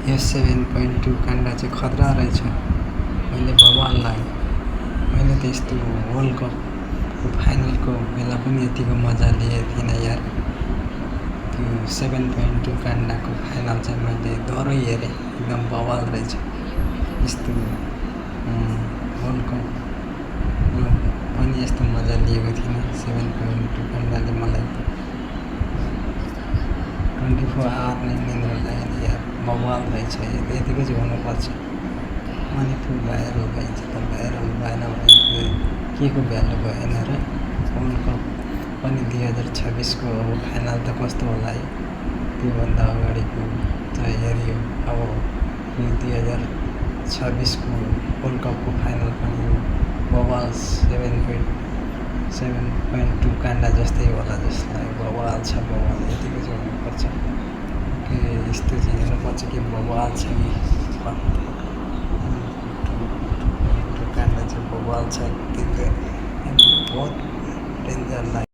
यो 7.2 काण्ड चाहिँ खतरा रहेछ। मैले बवाल लाग्यो। मैले त यस्तो वर्ल्ड कपको फाइनलको बेला पनि यतिको मजा लिएको थिइनँ यार। त्यो 7.2 काण्डको फाइनल चाहिँ मैले डरै हेरेँ, एकदम बवाल रहेछ। यस्तो वर्ल्ड कपमा पनि यस्तो मजा लिएको थिइनँ। 7.2 काण्डले मलाई 24 आवर नै निन्द्रा लागेन यार, बवाल रहेछ। यतिको चाहिँ हुनुपर्छ। मणिपुर भाइरल भइन्छ त भाइरल भएन भने के को भ्यालु भएन र। वर्ल्ड कप पनि 2026को फाइनल त कस्तो होला है। त्योभन्दा अगाडिको त हेऱ्यो। अब यो 2026को वर्ल्ड कपको फाइनल पनि बवाल 7.2 काण्ड जस्तै होला जस्तो लाग्यो। बवाल छ बवाल, यतिको चाहिँ हुनुपर्छ। यस्तो चाहिँ हेर्नुपर्छ कि बवाल छ कि काण्ड चाहिँ बवाल छ। त्यो बहुत डेन्जर लाग्यो।